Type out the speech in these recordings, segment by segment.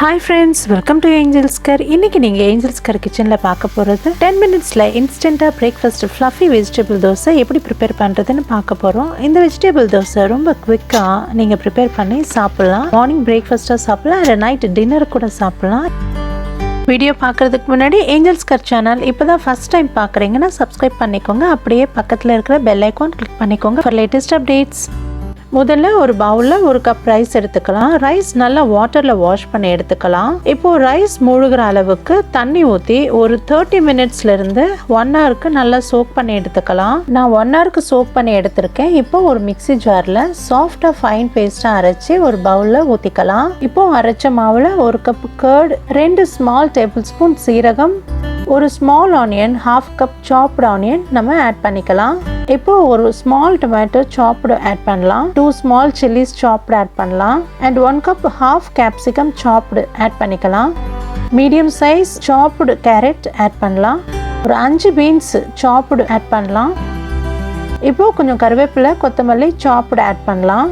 Hi friends, welcome to Angel's Care. இன்னைக்கு நீங்க Angel's Care kitchenல பார்க்க போறது 10 minutesல இன்ஸ்டன்ட்டா breakfast fluffy vegetable தோசை எப்படி prepare பண்றதுன்னு பார்க்க போறோம். இந்த vegetable தோசை ரொம்ப குவிக்கா நீங்க prepare பண்ணி சாப்பிடலாம். மார்னிங் பிரேக்ஃபாஸ்டா சாப்பிடலாம், இல்ல நைட் டின்னர் கூட சாப்பிடலாம். வீடியோ பார்க்கறதுக்கு முன்னாடி Angel's Care சேனல் இப்போதான் ஃபர்ஸ்ட் டைம் பார்க்குறீங்கன்னா சப்ஸ்கிரைப் பண்ணிக்கோங்க. அப்படியே பக்கத்தில் இருக்கிற பெல் ஐகான் கிளிக் பண்ணிக்கோங்க for latest updates. முதல்ல ஒரு பவுல்ல ஒரு கப் ரைஸ் எடுத்துக்கலாம். ரைஸ் நல்லா வாட்டர்ல வாஷ் பண்ணி எடுத்துக்கலாம். இப்போ ரைஸ் மூழ்கிற அளவுக்கு தண்ணி ஊற்றி ஒரு 30 மினிட்ஸ்ல இருந்து 1 ஹவருக்கு நல்லா சோக் பண்ணி எடுத்துக்கலாம். நான் 1 ஹவருக்கு சோக் பண்ணி எடுத்திருக்கேன். இப்போ ஒரு மிக்ஸி ஜார்ல சாஃப்டா ஃபைன் பேஸ்டா அரைச்சி ஒரு பவுல்ல ஊத்திக்கலாம். இப்போ அரைச்ச மாவுல ஒரு cup curd, 2 small table spoon சீரகம், ஒரு small onion, ½ cup chopped onion நம்ம ஆட் பண்ணிக்கலாம். இப்போ ஒரு ஸ்மால் டொமேட்டோ சாப்டு ஆட் பண்ணலாம். 2 ஸ்மால் சில்லிஸ் சாப்டு ஆட் பண்ணலாம். And 1 cup ½ capsicum chopped add பண்ணிக்கலாம். Medium size chopped carrot add பண்ணலாம். ஒரு 5 பீன்ஸ் சாப்டு ஆட் பண்ணலாம். இப்போ கொஞ்சம் கருவேப்பிலை, கொத்தமல்லி சாப்டு ஆட் பண்ணலாம்.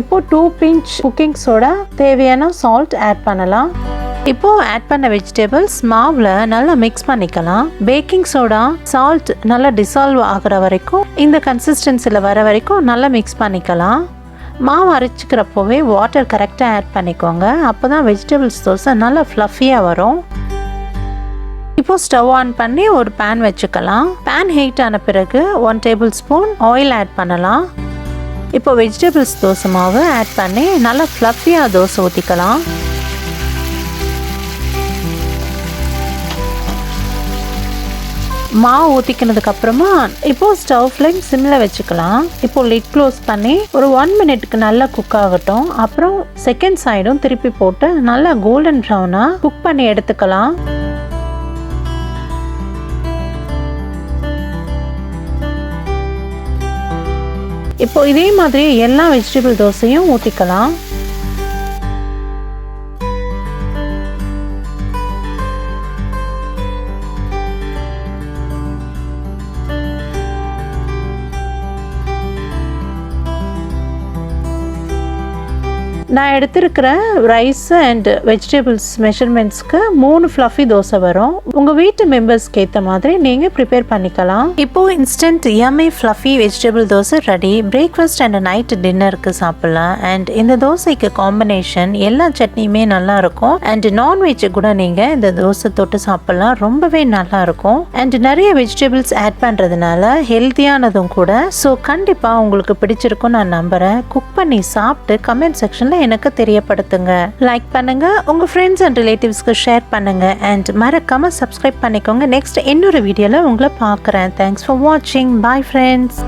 இப்போ 2 பிஞ்ச் குக்கிங் சோடா, தேவையான சால்ட் ஆட் பண்ணலாம். இப்போ ஆட் பண்ண வெஜிடபிள்ஸ் மாவுல நல்லா மிக்ஸ் பண்ணிக்கலாம். பேக்கிங் சோடா, சால்ட் நல்லா டிசால்வ் ஆகுற வரைக்கும், இந்த கன்சிஸ்டன்சில வர வரைக்கும் நல்லா மிக்ஸ் பண்ணிக்கலாம். மாவு அரைச்சிக்கிறப்போவே வாட்டர் கரெக்டாக ஆட் பண்ணிக்கோங்க. அப்போதான் வெஜிடபிள்ஸ் தோசை நல்லா ஃப்ளஃபியாக வரும். இப்போ ஸ்டவ் ஆன் பண்ணி ஒரு பேன் வச்சுக்கலாம். பேன் ஹீட் ஆன பிறகு 1 டேபிள் ஸ்பூன் ஆயில் ஆட் பண்ணலாம். இப்போ வெஜிடபிள்ஸ் தோசை மாவு ஆட் பண்ணி நல்லா ஃப்ளஃபியாக தோசை ஊற்றிக்கலாம். மாவு ஊற்றிக்கினதுக்கு அப்புறமா இப்போ ஸ்டவ் ஃப்ளேம் சிம்மில் வச்சுக்கலாம். இப்போ லிட் க்ளோஸ் பண்ணி ஒரு 1 மினிட்க்கு நல்லா குக் ஆகட்டும். அப்புறம் செகண்ட் சைடும் திருப்பி போட்டு நல்லா கோல்டன் ப்ரௌனாக குக் பண்ணி எடுத்துக்கலாம். இப்போ இதே மாதிரி எல்லா வெஜிடபிள் தோசையும் ஊற்றிக்கலாம். நான் எடுத்திருக்கிற ரைஸ் அண்ட் வெஜிடபிள்ஸ் மெஷர்மெண்ட்ஸ்க்கு 3 ஃப்ளஃபி தோசை வரும். உங்கள் வீட்டு மெம்பர்ஸ்க்கு ஏற்ற மாதிரி நீங்கள் ப்ரிப்பேர் பண்ணிக்கலாம். இப்போது instant yummy fluffy vegetable dosa ready. Breakfast and night டின்னருக்கு சாப்பிட்லாம். அண்ட் இந்த தோசைக்கு காம்பினேஷன் எல்லா சட்னியுமே நல்லா இருக்கும். அண்ட் நான்வெஜ் கூட நீங்கள் இந்த தோசை தொட்டு சாப்பிட்லாம். ரொம்பவே நல்லா இருக்கும். அண்ட் நிறைய வெஜிடபிள்ஸ் ஆட் பண்ணுறதுனால ஹெல்த்தியானதும் கூட. ஸோ கண்டிப்பாக உங்களுக்கு பிடிச்சிருக்கும் நான் நம்புகிறேன். குக் பண்ணி சாப்பிட்டு கமெண்ட் செக்ஷனில் எனக்கு தெரியப்படுத்துங்க. லைக் பண்ணுங்க, உங்க ஃப்ரெண்ட்ஸ் அண்ட் ரிலேட்டிவ்ஸ்க்கு ஷேர் பண்ணுங்க. அண்ட் மறக்காம சப்ஸ்கிரைப் பண்ணிக்கோங்க. நெக்ஸ்ட் இன்னொரு வீடியோல உங்களை பார்க்குறேன். தேங்க்ஸ் ஃபார் வாட்சிங். Bye friends.